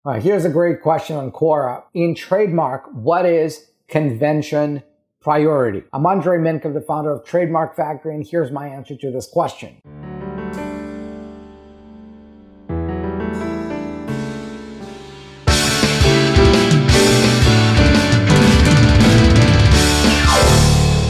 All right, here's a great question on Quora. In trademark, what is convention priority? I'm Andrei Mincov, the founder of Trademark Factory, and here's my answer to this question.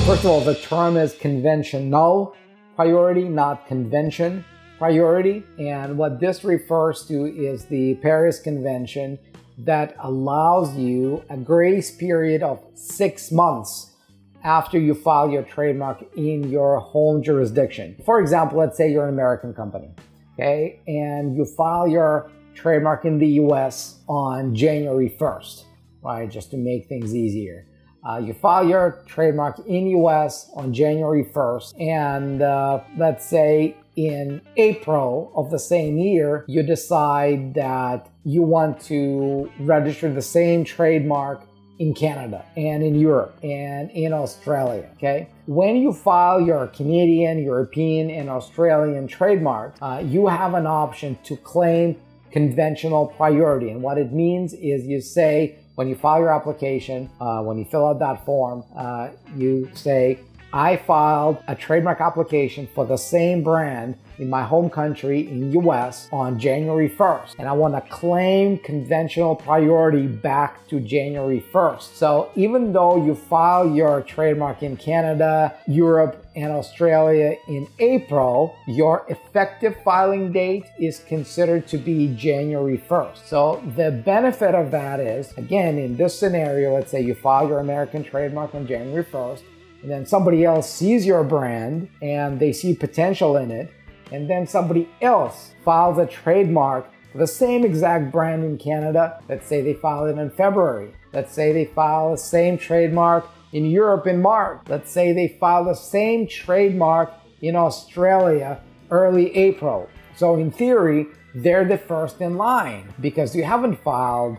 First of all, the term is conventional priority, not convention priority. And what this refers to is the Paris Convention that allows you a grace period of 6 months after you file your trademark in your home jurisdiction. For example, let's say you're an American company, okay, and you file your trademark in the US on January 1st, right, just to make things easier. You file your trademark in US on January 1st, and let's say in April of the same year, you decide that you want to register the same trademark in Canada and in Europe and in Australia, okay? When you file your Canadian, European, and Australian trademarks, you have an option to claim conventional priority. And what it means is you say, when you file your application, when you fill out that form, you say, I filed a trademark application for the same brand in my home country in US on January 1st, and I want to claim conventional priority back to January 1st. So even though you file your trademark in Canada, Europe, and Australia in April, your effective filing date is considered to be January 1st. So the benefit of that is, again, in this scenario, let's say you file your American trademark on January 1st, and then somebody else sees your brand and they see potential in it, and then somebody else files a trademark for the same exact brand in Canada. Let's say they file it in February. Let's say they file the same trademark in Europe in March. Let's say they file the same trademark in Australia early April. So in theory, they're the first in line because you haven't filed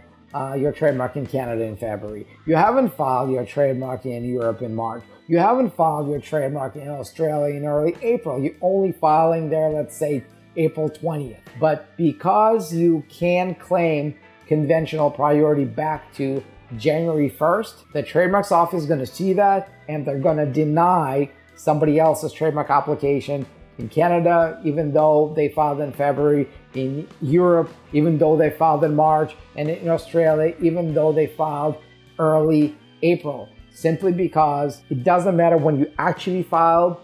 your trademark in Canada in February. You haven't filed your trademark in Europe in March. You haven't filed your trademark in Australia in early April. You're only filing there, let's say, April 20th. But because you can claim conventional priority back to January 1st, the trademarks office is going to see that and they're going to deny somebody else's trademark application in Canada, even though they filed in February, in Europe, even though they filed in March, and in Australia, even though they filed early April. Simply because it doesn't matter when you actually filed,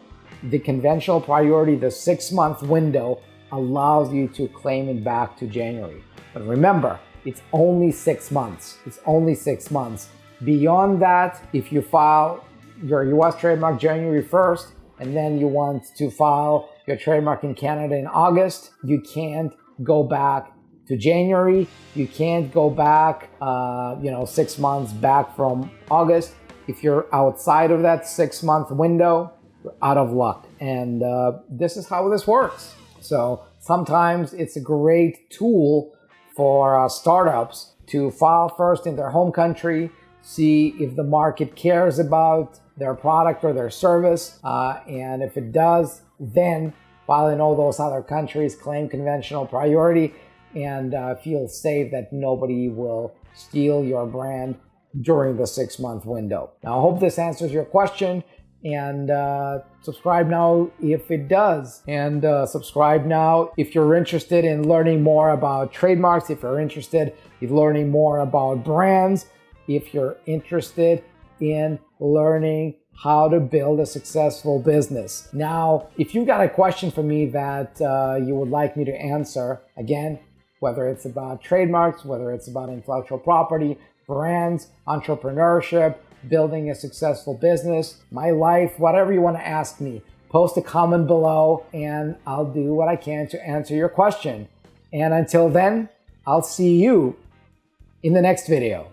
the conventional priority, the 6-month window, allows you to claim it back to January. But remember, it's only 6 months. It's only 6 months. Beyond that, if you file your US trademark January 1st, and then you want to file your trademark in Canada in August, you can't go back to January. You can't go back, 6 months back from August. If you're outside of that 6-month window, you're out of luck. And this is how this works. So sometimes it's a great tool for startups to file first in their home country, see if the market cares about their product or their service. And if it does, then file in all those other countries, claim conventional priority, and feel safe that nobody will steal your brand during the 6-month window. Now, I hope this answers your question, and subscribe now if it does. And subscribe now if you're interested in learning more about trademarks, if you're interested in learning more about brands, if you're interested in learning how to build a successful business. Now, if you've got a question for me that you would like me to answer, again, whether it's about trademarks, whether it's about intellectual property, brands, entrepreneurship, building a successful business, my life, whatever you want to ask me, post a comment below and I'll do what I can to answer your question. And until then, I'll see you in the next video.